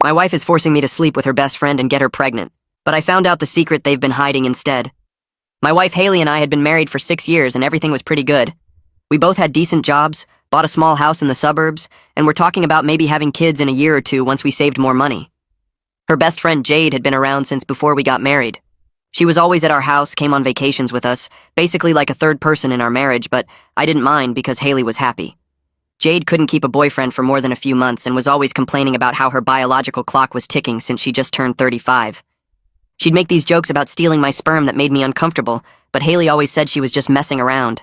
My wife is forcing me to sleep with her best friend and get her pregnant, but I found out the secret they've been hiding instead. My wife Haley and I had been married for 6 years and everything was pretty good. We both had decent jobs, bought a small house in the suburbs, and were talking about maybe having kids in a year or two once we saved more money. Her best friend Jade had been around since before we got married. She was always at our house, came on vacations with us, basically like a third person in our marriage, but I didn't mind because Haley was happy. Jade couldn't keep a boyfriend for more than a few months and was always complaining about how her biological clock was ticking since she just turned 35. She'd make these jokes about stealing my sperm that made me uncomfortable, but Haley always said she was just messing around.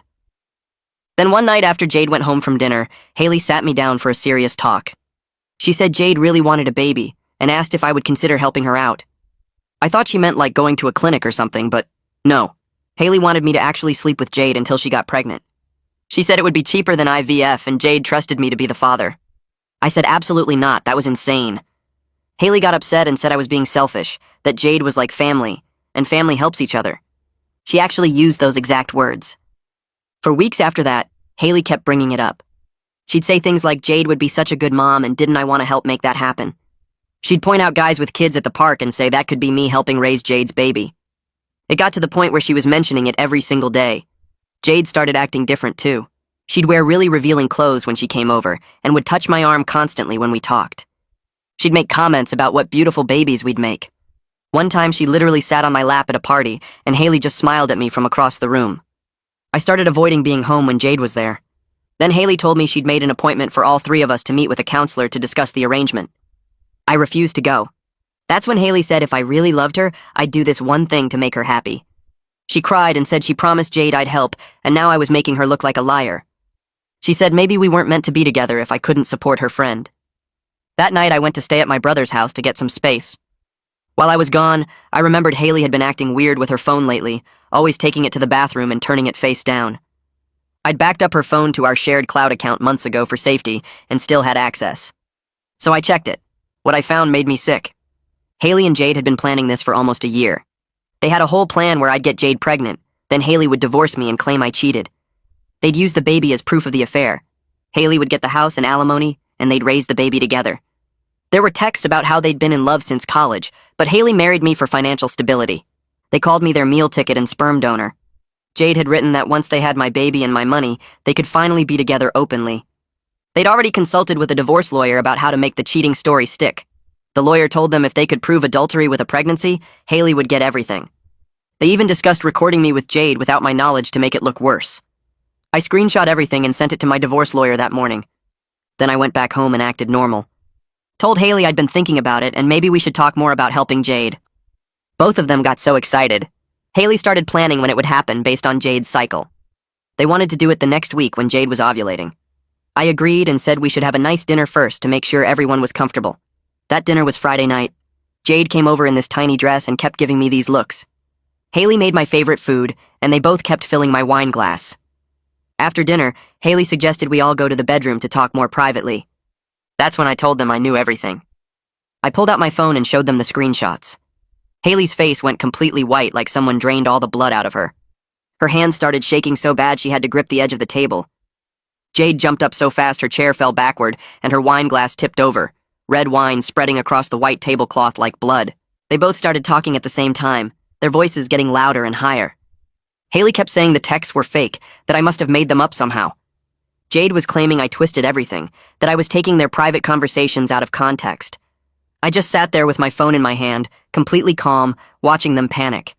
Then one night after Jade went home from dinner, Haley sat me down for a serious talk. She said Jade really wanted a baby and asked if I would consider helping her out. I thought she meant like going to a clinic or something, but no. Haley wanted me to actually sleep with Jade until she got pregnant. She said it would be cheaper than IVF and Jade trusted me to be the father. I said absolutely not, that was insane. Haley got upset and said I was being selfish, that Jade was like family, and family helps each other. She actually used those exact words. For weeks after that, Haley kept bringing it up. She'd say things like Jade would be such a good mom and didn't I want to help make that happen. She'd point out guys with kids at the park and say that could be me helping raise Jade's baby. It got to the point where she was mentioning it every single day. Jade started acting different too. She'd wear really revealing clothes when she came over and would touch my arm constantly when we talked. She'd make comments about what beautiful babies we'd make. One time she literally sat on my lap at a party and Haley just smiled at me from across the room. I started avoiding being home when Jade was there. Then Haley told me she'd made an appointment for all three of us to meet with a counselor to discuss the arrangement. I refused to go. That's when Haley said if I really loved her, I'd do this one thing to make her happy. She cried and said she promised Jade I'd help, and now I was making her look like a liar. She said maybe we weren't meant to be together if I couldn't support her friend. That night I went to stay at my brother's house to get some space. While I was gone, I remembered Haley had been acting weird with her phone lately, always taking it to the bathroom and turning it face down. I'd backed up her phone to our shared cloud account months ago for safety and still had access. So I checked it. What I found made me sick. Haley and Jade had been planning this for almost a year. They had a whole plan where I'd get Jade pregnant, then Haley would divorce me and claim I cheated. They'd use the baby as proof of the affair. Haley would get the house and alimony, and they'd raise the baby together. There were texts about how they'd been in love since college, but Haley married me for financial stability. They called me their meal ticket and sperm donor. Jade had written that once they had my baby and my money, they could finally be together openly. They'd already consulted with a divorce lawyer about how to make the cheating story stick. The lawyer told them if they could prove adultery with a pregnancy, Haley would get everything. They even discussed recording me with Jade without my knowledge to make it look worse. I screenshot everything and sent it to my divorce lawyer that morning. Then I went back home and acted normal. Told Haley I'd been thinking about it and maybe we should talk more about helping Jade. Both of them got so excited. Haley started planning when it would happen based on Jade's cycle. They wanted to do it the next week when Jade was ovulating. I agreed and said we should have a nice dinner first to make sure everyone was comfortable. That dinner was Friday night. Jade came over in this tiny dress and kept giving me these looks. Haley made my favorite food, and they both kept filling my wine glass. After dinner, Haley suggested we all go to the bedroom to talk more privately. That's when I told them I knew everything. I pulled out my phone and showed them the screenshots. Haley's face went completely white like someone drained all the blood out of her. Her hands started shaking so bad she had to grip the edge of the table. Jade jumped up so fast her chair fell backward and her wine glass tipped over, red wine spreading across the white tablecloth like blood. They both started talking at the same time, their voices getting louder and higher. Haley kept saying the texts were fake, that I must have made them up somehow. Jade was claiming I twisted everything, that I was taking their private conversations out of context. I just sat there with my phone in my hand, completely calm, watching them panic.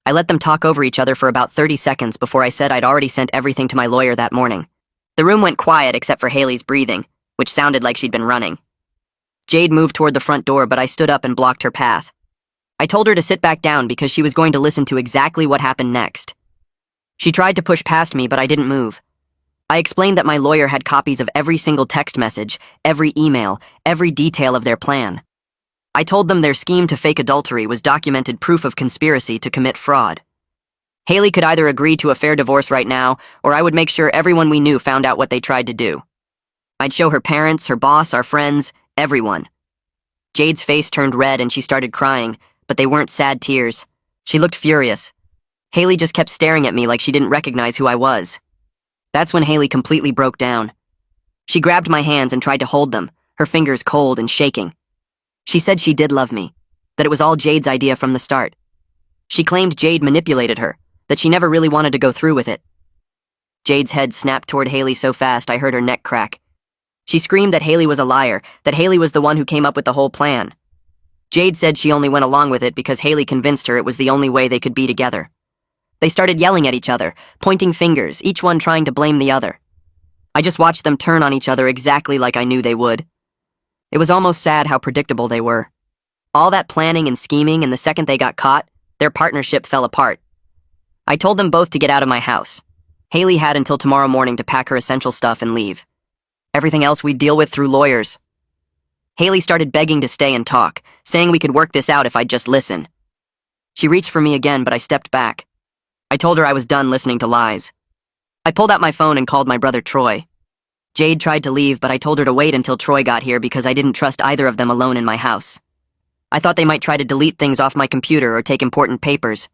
I let them talk over each other for about 30 seconds before I said I'd already sent everything to my lawyer that morning. The room went quiet except for Haley's breathing, which sounded like she'd been running. Jade moved toward the front door, but I stood up and blocked her path. I told her to sit back down because she was going to listen to exactly what happened next. She tried to push past me, but I didn't move. I explained that my lawyer had copies of every single text message, every email, every detail of their plan. I told them their scheme to fake adultery was documented proof of conspiracy to commit fraud. Haley could either agree to a fair divorce right now, or I would make sure everyone we knew found out what they tried to do. I'd show her parents, her boss, our friends, everyone. Jade's face turned red and she started crying, but they weren't sad tears. She looked furious. Haley just kept staring at me like she didn't recognize who I was. That's when Haley completely broke down. She grabbed my hands and tried to hold them, her fingers cold and shaking. She said she did love me, that it was all Jade's idea from the start. She claimed Jade manipulated her, that she never really wanted to go through with it. Jade's head snapped toward Haley so fast I heard her neck crack. She screamed that Haley was a liar, that Haley was the one who came up with the whole plan. Jade said she only went along with it because Haley convinced her it was the only way they could be together. They started yelling at each other, pointing fingers, each one trying to blame the other. I just watched them turn on each other exactly like I knew they would. It was almost sad how predictable they were. All that planning and scheming, and the second they got caught, their partnership fell apart. I told them both to get out of my house. Haley had until tomorrow morning to pack her essential stuff and leave. Everything else we'd deal with through lawyers. Haley started begging to stay and talk, saying we could work this out if I'd just listen. She reached for me again, but I stepped back. I told her I was done listening to lies. I pulled out my phone and called my brother Troy. Jade tried to leave, but I told her to wait until Troy got here because I didn't trust either of them alone in my house. I thought they might try to delete things off my computer or take important papers.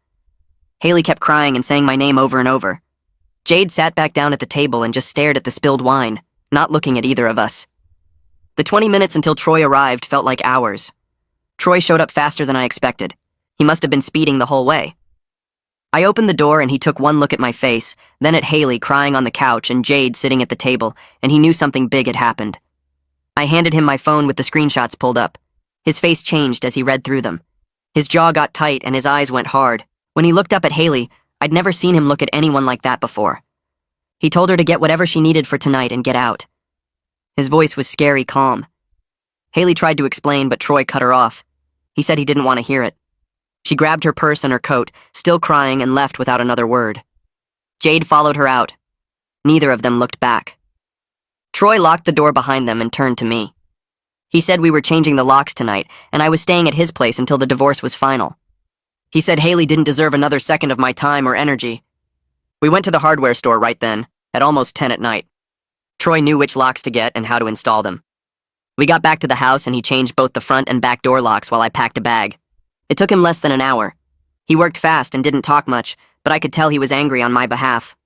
Haley kept crying and saying my name over and over. Jade sat back down at the table and just stared at the spilled wine, not looking at either of us. The 20 minutes until Troy arrived felt like hours. Troy showed up faster than I expected. He must have been speeding the whole way. I opened the door and he took one look at my face, then at Haley crying on the couch and Jade sitting at the table, and he knew something big had happened. I handed him my phone with the screenshots pulled up. His face changed as he read through them. His jaw got tight and his eyes went hard. When he looked up at Haley, I'd never seen him look at anyone like that before. He told her to get whatever she needed for tonight and get out. His voice was scary calm. Haley tried to explain, but Troy cut her off. He said he didn't want to hear it. She grabbed her purse and her coat, still crying, and left without another word. Jade followed her out. Neither of them looked back. Troy locked the door behind them and turned to me. He said we were changing the locks tonight, and I was staying at his place until the divorce was final. He said Haley didn't deserve another second of my time or energy. We went to the hardware store right then, at almost 10 at night. Troy knew which locks to get and how to install them. We got back to the house and he changed both the front and back door locks while I packed a bag. It took him less than an hour. He worked fast and didn't talk much, but I could tell he was angry on my behalf.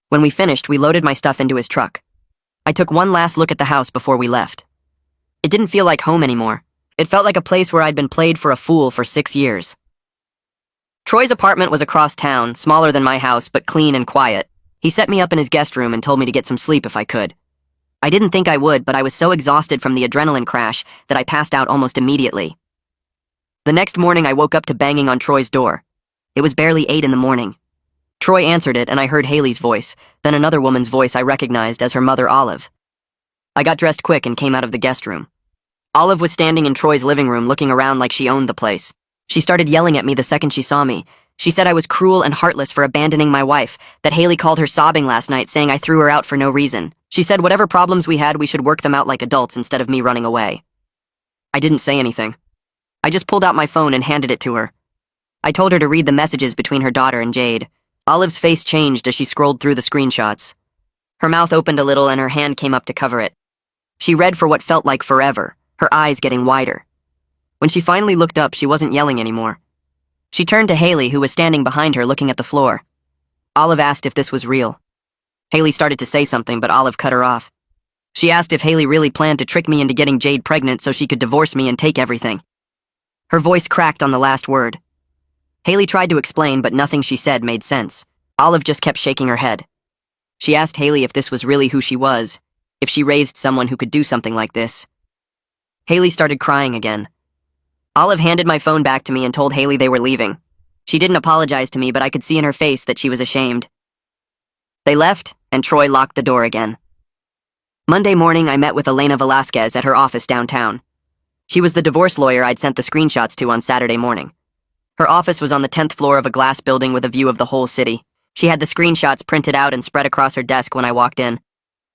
When we finished, we loaded my stuff into his truck. I took one last look at the house before we left. It didn't feel like home anymore. It felt like a place where I'd been played for a fool for 6 years. Troy's apartment was across town, smaller than my house, but clean and quiet. He set me up in his guest room and told me to get some sleep if I could. I didn't think I would, but I was so exhausted from the adrenaline crash that I passed out almost immediately. The next morning, I woke up to banging on Troy's door. It was barely 8 in the morning. Troy answered it, and I heard Haley's voice, then another woman's voice I recognized as her mother, Olive. I got dressed quick and came out of the guest room. Olive was standing in Troy's living room looking around like she owned the place. She started yelling at me the second she saw me. She said I was cruel and heartless for abandoning my wife, that Haley called her sobbing last night saying I threw her out for no reason. She said whatever problems we had, we should work them out like adults instead of me running away. I didn't say anything. I just pulled out my phone and handed it to her. I told her to read the messages between her daughter and Jade. Olive's face changed as she scrolled through the screenshots. Her mouth opened a little and her hand came up to cover it. She read for what felt like forever, her eyes getting wider. When she finally looked up, she wasn't yelling anymore. She turned to Haley, who was standing behind her looking at the floor. Olive asked if this was real. Haley started to say something, but Olive cut her off. She asked if Haley really planned to trick me into getting Jade pregnant so she could divorce me and take everything. Her voice cracked on the last word. Haley tried to explain, but nothing she said made sense. Olive just kept shaking her head. She asked Haley if this was really who she was, if she raised someone who could do something like this. Haley started crying again. Olive handed my phone back to me and told Haley they were leaving. She didn't apologize to me, but I could see in her face that she was ashamed. They left, and Troy locked the door again. Monday morning, I met with Elena Velasquez at her office downtown. She was the divorce lawyer I'd sent the screenshots to on Saturday morning. Her office was on the 10th floor of a glass building with a view of the whole city. She had the screenshots printed out and spread across her desk when I walked in.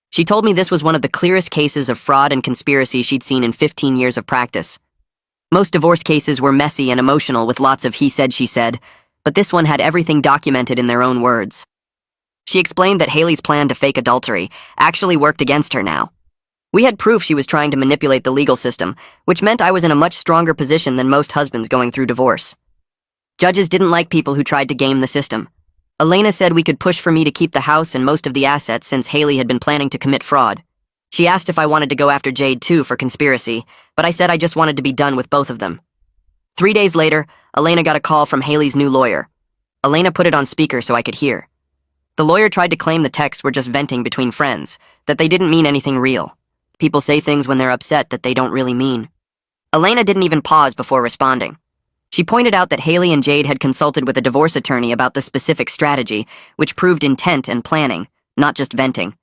She told me this was one of the clearest cases of fraud and conspiracy she'd seen in 15 years of practice. Most divorce cases were messy and emotional with lots of he said, she said, but this one had everything documented in their own words. She explained that Haley's plan to fake adultery actually worked against her now. We had proof she was trying to manipulate the legal system, which meant I was in a much stronger position than most husbands going through divorce. Judges didn't like people who tried to game the system. Elena said we could push for me to keep the house and most of the assets since Haley had been planning to commit fraud. She asked if I wanted to go after Jade too for conspiracy, but I said I just wanted to be done with both of them. 3 days later, Elena got a call from Haley's new lawyer. Elena put it on speaker so I could hear. The lawyer tried to claim the texts were just venting between friends, that they didn't mean anything real. People say things when they're upset that they don't really mean. Elena didn't even pause before responding. She pointed out that Haley and Jade had consulted with a divorce attorney about the specific strategy, which proved intent and planning, not just venting.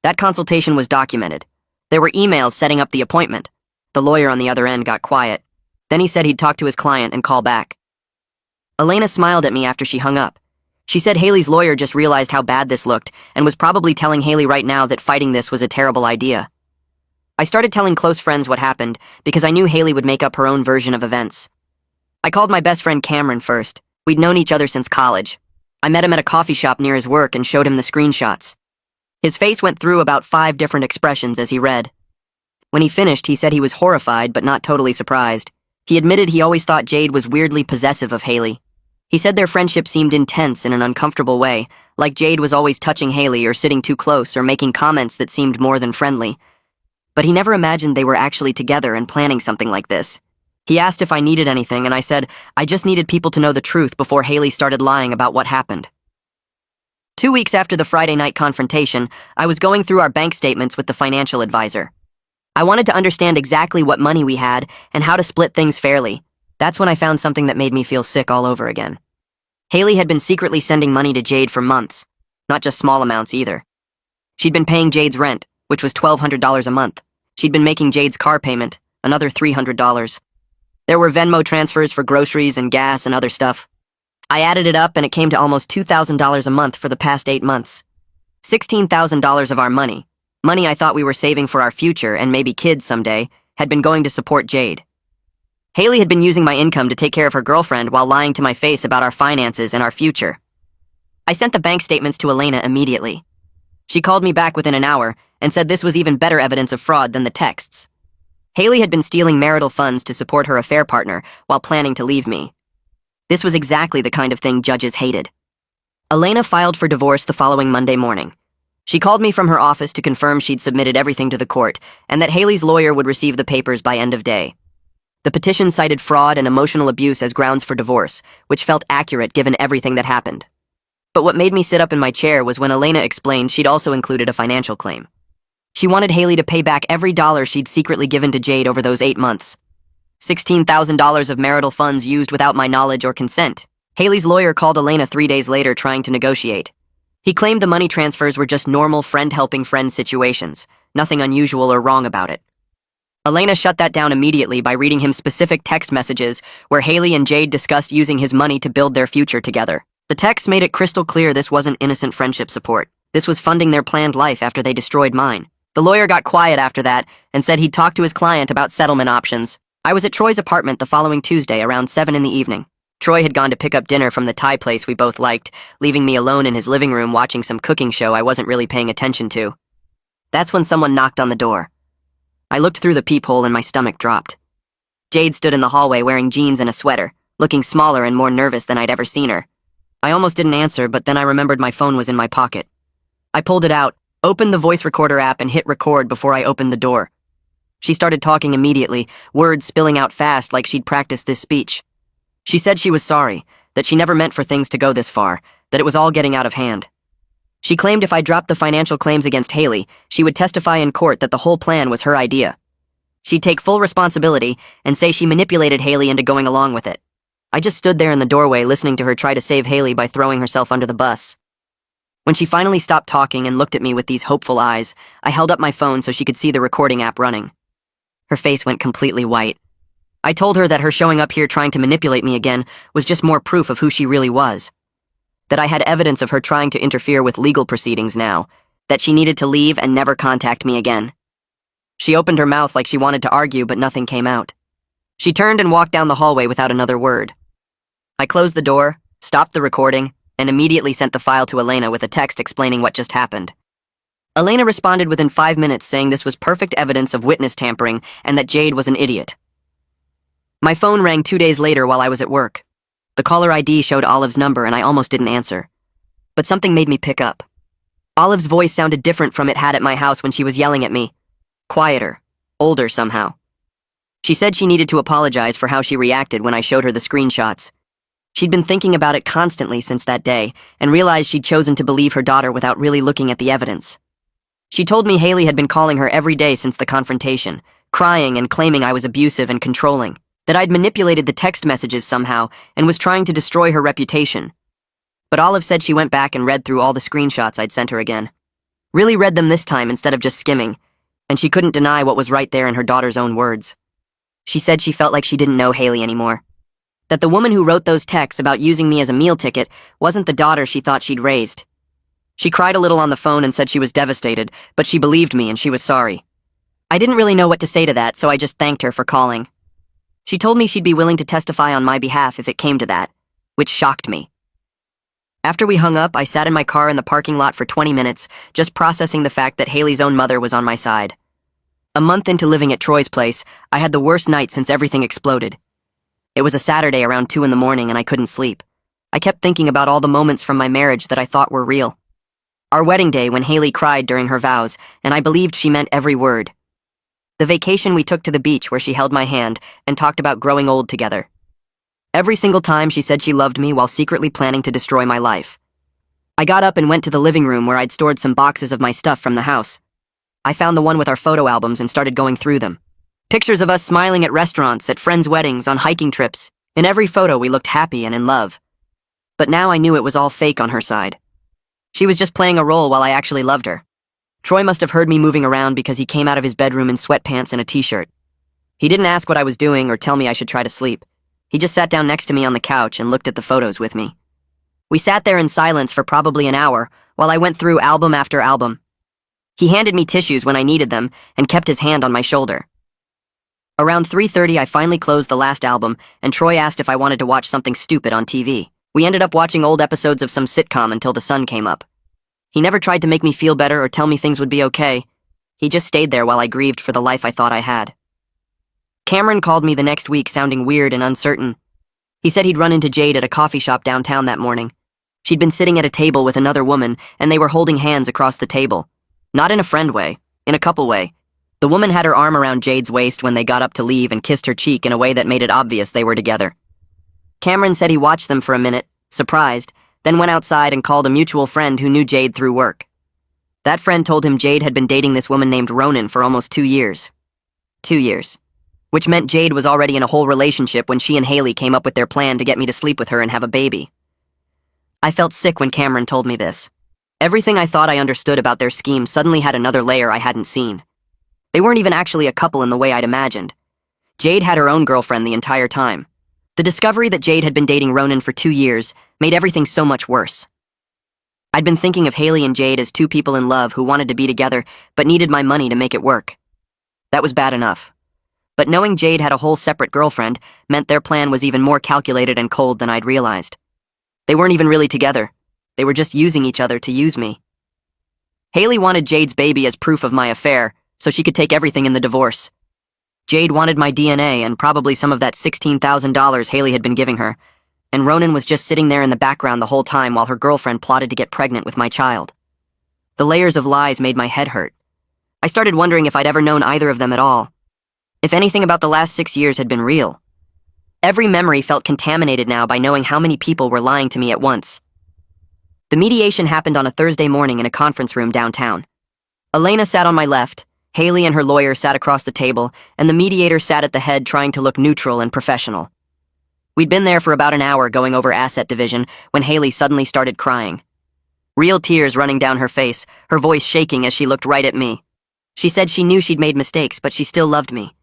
That consultation was documented. There were emails setting up the appointment. The lawyer on the other end got quiet. Then he said he'd talk to his client and call back. Elena smiled at me after she hung up. She said Haley's lawyer just realized how bad this looked and was probably telling Haley right now that fighting this was a terrible idea. I started telling close friends what happened because I knew Haley would make up her own version of events. I called my best friend Cameron first. We'd known each other since college. I met him at a coffee shop near his work and showed him the screenshots. His face went through about 5 different expressions as he read. When he finished, he said he was horrified but not totally surprised. He admitted he always thought Jade was weirdly possessive of Haley. He said their friendship seemed intense in an uncomfortable way, like Jade was always touching Haley or sitting too close or making comments that seemed more than friendly. But he never imagined they were actually together and planning something like this. He asked if I needed anything, and I said I just needed people to know the truth before Haley started lying about what happened. 2 weeks after the Friday night confrontation, I was going through our bank statements with the financial advisor. I wanted to understand exactly what money we had and how to split things fairly. That's when I found something that made me feel sick all over again. Haley had been secretly sending money to Jade for months, not just small amounts either. She'd been paying Jade's rent, which was $1,200 a month. She'd been making Jade's car payment, another $300. There were Venmo transfers for groceries and gas and other stuff. I added it up and it came to almost $2,000 a month for the past 8 months. $16,000 of our money I thought we were saving for our future and maybe kids someday, had been going to support Jade. Haley had been using my income to take care of her girlfriend while lying to my face about our finances and our future. I sent the bank statements to Elena immediately. She called me back within an hour and said this was even better evidence of fraud than the texts. Haley had been stealing marital funds to support her affair partner while planning to leave me. This was exactly the kind of thing judges hated. Elena filed for divorce the following Monday morning. She called me from her office to confirm she'd submitted everything to the court and that Haley's lawyer would receive the papers by end of day. The petition cited fraud and emotional abuse as grounds for divorce, which felt accurate given everything that happened. But what made me sit up in my chair was when Elena explained she'd also included a financial claim. She wanted Haley to pay back every dollar she'd secretly given to Jade over those 8 months. $16,000 of marital funds used without my knowledge or consent. Haley's lawyer called Elena 3 days later trying to negotiate. He claimed the money transfers were just normal friend-helping-friend situations, nothing unusual or wrong about it. Elena shut that down immediately by reading him specific text messages where Haley and Jade discussed using his money to build their future together. The text made it crystal clear this wasn't innocent friendship support. This was funding their planned life after they destroyed mine. The lawyer got quiet after that and said he'd talk to his client about settlement options. I was at Troy's apartment the following Tuesday around 7 in the evening. Troy had gone to pick up dinner from the Thai place we both liked, leaving me alone in his living room watching some cooking show I wasn't really paying attention to. That's when someone knocked on the door. I looked through the peephole and my stomach dropped. Jade stood in the hallway wearing jeans and a sweater, looking smaller and more nervous than I'd ever seen her. I almost didn't answer, but then I remembered my phone was in my pocket. I pulled it out, opened the voice recorder app and hit record before I opened the door. She started talking immediately, words spilling out fast like she'd practiced this speech. She said she was sorry, that she never meant for things to go this far, that it was all getting out of hand. She claimed if I dropped the financial claims against Haley, she would testify in court that the whole plan was her idea. She'd take full responsibility and say she manipulated Haley into going along with it. I just stood there in the doorway listening to her try to save Haley by throwing herself under the bus. When she finally stopped talking and looked at me with these hopeful eyes, I held up my phone so she could see the recording app running. Her face went completely white. I told her that her showing up here trying to manipulate me again was just more proof of who she really was. That I had evidence of her trying to interfere with legal proceedings now, that she needed to leave and never contact me again. She opened her mouth like she wanted to argue, but nothing came out. She turned and walked down the hallway without another word. I closed the door, stopped the recording, and immediately sent the file to Elena with a text explaining what just happened. Elena responded within 5 minutes saying this was perfect evidence of witness tampering and that Jade was an idiot. My phone rang 2 days later while I was at work. The caller ID showed Olive's number and I almost didn't answer. But something made me pick up. Olive's voice sounded different from it had at my house when she was yelling at me. Quieter. Older somehow. She said she needed to apologize for how she reacted when I showed her the screenshots. She'd been thinking about it constantly since that day and realized she'd chosen to believe her daughter without really looking at the evidence. She told me Haley had been calling her every day since the confrontation, crying and claiming I was abusive and controlling, that I'd manipulated the text messages somehow and was trying to destroy her reputation. But Olive said she went back and read through all the screenshots I'd sent her again. Really read them this time instead of just skimming, and she couldn't deny what was right there in her daughter's own words. She said she felt like she didn't know Haley anymore. That the woman who wrote those texts about using me as a meal ticket wasn't the daughter she thought she'd raised. She cried a little on the phone and said she was devastated, but she believed me and she was sorry. I didn't really know what to say to that, so I just thanked her for calling. She told me she'd be willing to testify on my behalf if it came to that, which shocked me. After we hung up, I sat in my car in the parking lot for 20 minutes, just processing the fact that Haley's own mother was on my side. A month into living at Troy's place, I had the worst night since everything exploded. It was a Saturday around 2 in the morning and I couldn't sleep. I kept thinking about all the moments from my marriage that I thought were real. Our wedding day when Haley cried during her vows, and I believed she meant every word. The vacation we took to the beach where she held my hand and talked about growing old together. Every single time she said she loved me while secretly planning to destroy my life. I got up and went to the living room where I'd stored some boxes of my stuff from the house. I found the one with our photo albums and started going through them. Pictures of us smiling at restaurants, at friends' weddings, on hiking trips. In every photo we looked happy and in love. But now I knew it was all fake on her side. She was just playing a role while I actually loved her. Troy must have heard me moving around because he came out of his bedroom in sweatpants and a t-shirt. He didn't ask what I was doing or tell me I should try to sleep. He just sat down next to me on the couch and looked at the photos with me. We sat there in silence for probably an hour while I went through album after album. He handed me tissues when I needed them and kept his hand on my shoulder. Around 3:30, I finally closed the last album, and Troy asked if I wanted to watch something stupid on TV. We ended up watching old episodes of some sitcom until the sun came up. He never tried to make me feel better or tell me things would be okay. He just stayed there while I grieved for the life I thought I had. Cameron called me the next week sounding weird and uncertain. He said he'd run into Jade at a coffee shop downtown that morning. She'd been sitting at a table with another woman, and they were holding hands across the table. Not in a friend way, in a couple way. The woman had her arm around Jade's waist when they got up to leave and kissed her cheek in a way that made it obvious they were together. Cameron said he watched them for a minute, surprised, then went outside and called a mutual friend who knew Jade through work. That friend told him Jade had been dating this woman named Ronan for almost 2 years. 2 years. Which meant Jade was already in a whole relationship when she and Haley came up with their plan to get me to sleep with her and have a baby. I felt sick when Cameron told me this. Everything I thought I understood about their scheme suddenly had another layer I hadn't seen. They weren't even actually a couple in the way I'd imagined. Jade had her own girlfriend the entire time. The discovery that Jade had been dating Ronan for 2 years made everything so much worse. I'd been thinking of Haley and Jade as two people in love who wanted to be together but needed my money to make it work. That was bad enough. But knowing Jade had a whole separate girlfriend meant their plan was even more calculated and cold than I'd realized. They weren't even really together. They were just using each other to use me. Haley wanted Jade's baby as proof of my affair, so she could take everything in the divorce. Jade wanted my DNA and probably some of that $16,000 Haley had been giving her, and Ronan was just sitting there in the background the whole time while her girlfriend plotted to get pregnant with my child. The layers of lies made my head hurt. I started wondering if I'd ever known either of them at all. If anything about the last 6 years had been real. Every memory felt contaminated now by knowing how many people were lying to me at once. The mediation happened on a Thursday morning in a conference room downtown. Elena sat on my left, Haley and her lawyer sat across the table, and the mediator sat at the head trying to look neutral and professional. We'd been there for about an hour going over asset division when Haley suddenly started crying. Real tears running down her face, her voice shaking as she looked right at me. She said she knew she'd made mistakes, but she still loved me.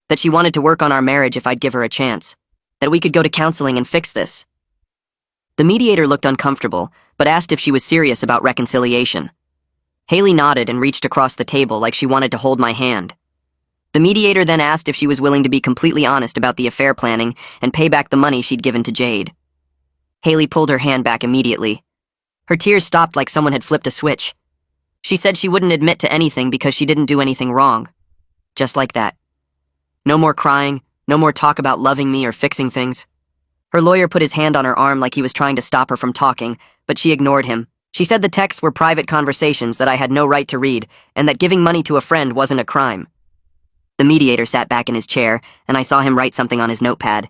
That she wanted to work on our marriage if I'd give her a chance. That we could go to counseling and fix this. The mediator looked uncomfortable, but asked if she was serious about reconciliation. Haley nodded and reached across the table like she wanted to hold my hand. The mediator then asked if she was willing to be completely honest about the affair planning and pay back the money she'd given to Jade. Haley pulled her hand back immediately. Her tears stopped like someone had flipped a switch. She said she wouldn't admit to anything because she didn't do anything wrong. Just like that. No more crying, no more talk about loving me or fixing things. Her lawyer put his hand on her arm like he was trying to stop her from talking, but she ignored him, She said the texts were private conversations that I had no right to read, and that giving money to a friend wasn't a crime. The mediator sat back in his chair, and I saw him write something on his notepad.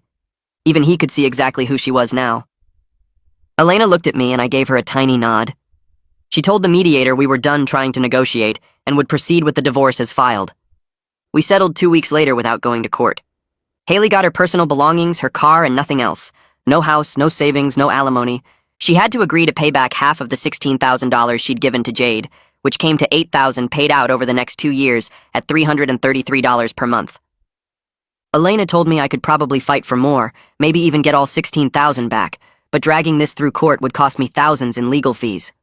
Even he could see exactly who she was now. Elena looked at me, and I gave her a tiny nod. She told the mediator we were done trying to negotiate and would proceed with the divorce as filed. We settled 2 weeks later without going to court. Haley got her personal belongings, her car, and nothing else. No house, no savings, no alimony. She had to agree to pay back half of the $16,000 she'd given to Jade, which came to $8,000 paid out over the next 2 years at $333 per month. Elena told me I could probably fight for more, maybe even get all $16,000 back, but dragging this through court would cost me thousands in legal fees.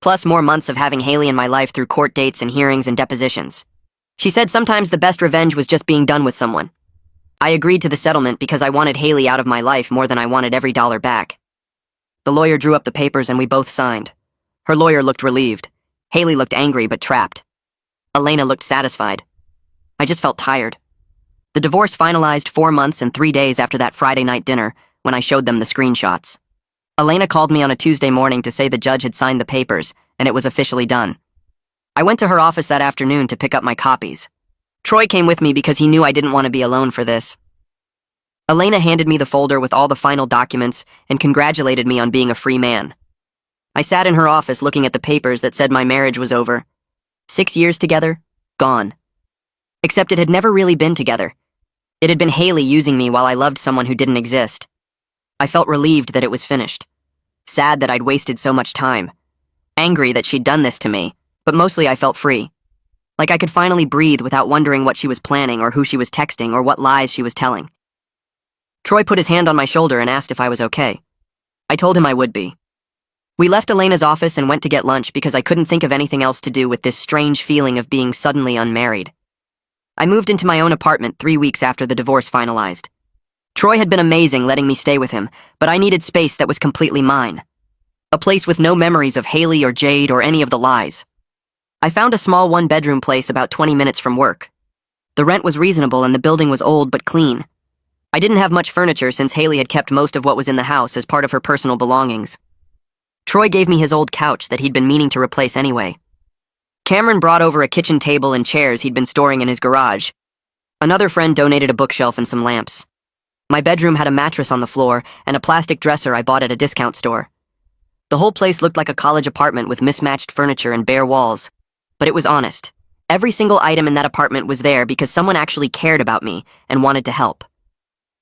Plus more months of having Haley in my life through court dates and hearings and depositions. She said sometimes the best revenge was just being done with someone. I agreed to the settlement because I wanted Haley out of my life more than I wanted every dollar back. The lawyer drew up the papers and we both signed. Her lawyer looked relieved. Haley looked angry but trapped. Elena looked satisfied. I just felt tired. The divorce finalized 4 months and 3 days after that Friday night dinner when I showed them the screenshots. Elena called me on a Tuesday morning to say the judge had signed the papers and it was officially done. I went to her office that afternoon to pick up my copies. Troy came with me because he knew I didn't want to be alone for this. Elena handed me the folder with all the final documents and congratulated me on being a free man. I sat in her office looking at the papers that said my marriage was over. 6 years together, gone. Except it had never really been together. It had been Haley using me while I loved someone who didn't exist. I felt relieved that it was finished. Sad that I'd wasted so much time. Angry that she'd done this to me, but mostly I felt free. Like I could finally breathe without wondering what she was planning or who she was texting or what lies she was telling. Troy put his hand on my shoulder and asked if I was okay. I told him I would be. We left Elena's office and went to get lunch because I couldn't think of anything else to do with this strange feeling of being suddenly unmarried. I moved into my own apartment 3 weeks after the divorce finalized. Troy had been amazing letting me stay with him, but I needed space that was completely mine. A place with no memories of Haley or Jade or any of the lies. I found a small one-bedroom place about 20 minutes from work. The rent was reasonable and the building was old but clean. I didn't have much furniture since Haley had kept most of what was in the house as part of her personal belongings. Troy gave me his old couch that he'd been meaning to replace anyway. Cameron brought over a kitchen table and chairs he'd been storing in his garage. Another friend donated a bookshelf and some lamps. My bedroom had a mattress on the floor and a plastic dresser I bought at a discount store. The whole place looked like a college apartment with mismatched furniture and bare walls. But it was honest. Every single item in that apartment was there because someone actually cared about me and wanted to help.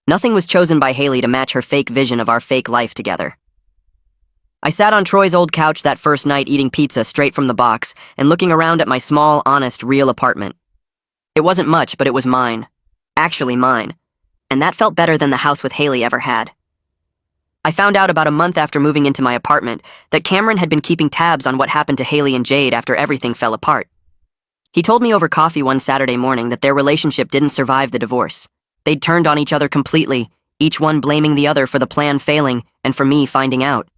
Nothing was chosen by Haley to match her fake vision of our fake life together. I sat on Troy's old couch that first night eating pizza straight from the box and looking around at my small, honest, real apartment. It wasn't much, but it was mine. Actually mine. And that felt better than the house with Haley ever had. I found out about a month after moving into my apartment that Cameron had been keeping tabs on what happened to Haley and Jade after everything fell apart. He told me over coffee one Saturday morning that their relationship didn't survive the divorce. They'd turned on each other completely, each one blaming the other for the plan failing and for me finding out.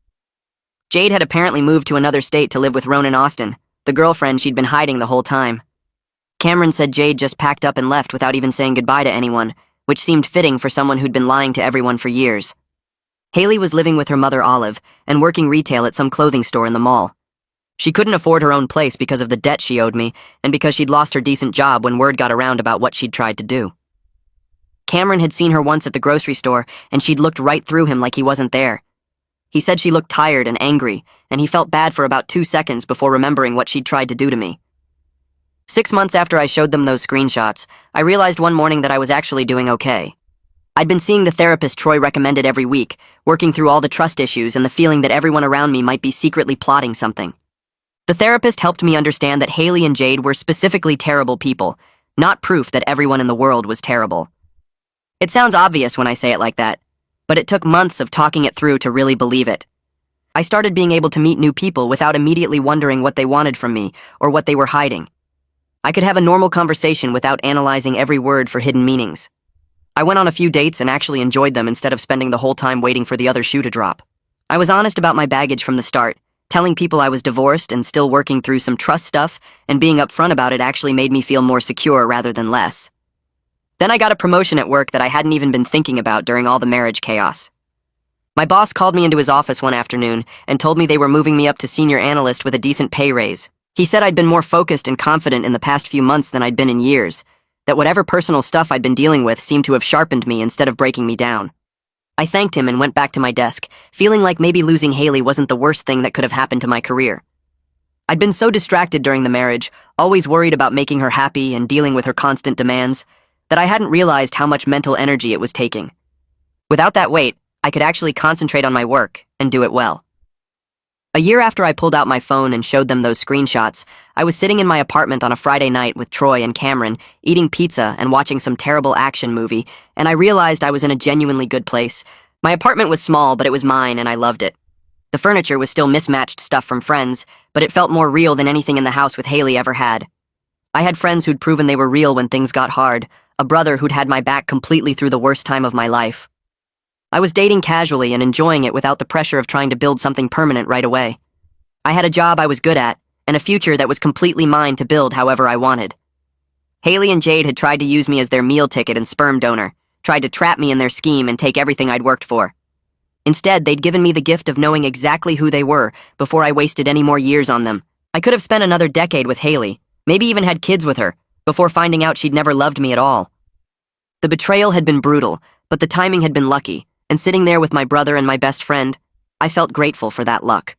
Jade had apparently moved to another state to live with Ronan Austin, the girlfriend she'd been hiding the whole time. Cameron said Jade just packed up and left without even saying goodbye to anyone, which seemed fitting for someone who'd been lying to everyone for years. Haley was living with her mother Olive and working retail at some clothing store in the mall. She couldn't afford her own place because of the debt she owed me and because she'd lost her decent job when word got around about what she'd tried to do. Cameron had seen her once at the grocery store and she'd looked right through him like he wasn't there. He said she looked tired and angry, and he felt bad for about 2 seconds before remembering what she'd tried to do to me. 6 months after I showed them those screenshots, I realized one morning that I was actually doing okay. I'd been seeing the therapist Troy recommended every week, working through all the trust issues and the feeling that everyone around me might be secretly plotting something. The therapist helped me understand that Haley and Jade were specifically terrible people, not proof that everyone in the world was terrible. It sounds obvious when I say it like that, but it took months of talking it through to really believe it. I started being able to meet new people without immediately wondering what they wanted from me or what they were hiding. I could have a normal conversation without analyzing every word for hidden meanings. I went on a few dates and actually enjoyed them instead of spending the whole time waiting for the other shoe to drop. I was honest about my baggage from the start, telling people I was divorced and still working through some trust stuff, and being upfront about it actually made me feel more secure rather than less. Then I got a promotion at work that I hadn't even been thinking about during all the marriage chaos. My boss called me into his office one afternoon and told me they were moving me up to senior analyst with a decent pay raise. He said I'd been more focused and confident in the past few months than I'd been in years, that whatever personal stuff I'd been dealing with seemed to have sharpened me instead of breaking me down. I thanked him and went back to my desk, feeling like maybe losing Haley wasn't the worst thing that could have happened to my career. I'd been so distracted during the marriage, always worried about making her happy and dealing with her constant demands, that I hadn't realized how much mental energy it was taking. Without that weight, I could actually concentrate on my work and do it well. A year after I pulled out my phone and showed them those screenshots, I was sitting in my apartment on a Friday night with Troy and Cameron, eating pizza and watching some terrible action movie, and I realized I was in a genuinely good place. My apartment was small, but it was mine, and I loved it. The furniture was still mismatched stuff from friends, but it felt more real than anything in the house with Haley ever had. I had friends who'd proven they were real when things got hard, a brother who'd had my back completely through the worst time of my life. I was dating casually and enjoying it without the pressure of trying to build something permanent right away. I had a job I was good at, and a future that was completely mine to build however I wanted. Haley and Jade had tried to use me as their meal ticket and sperm donor, tried to trap me in their scheme and take everything I'd worked for. Instead, they'd given me the gift of knowing exactly who they were before I wasted any more years on them. I could have spent another decade with Haley, maybe even had kids with her, before finding out she'd never loved me at all. The betrayal had been brutal, but the timing had been lucky, and sitting there with my brother and my best friend, I felt grateful for that luck.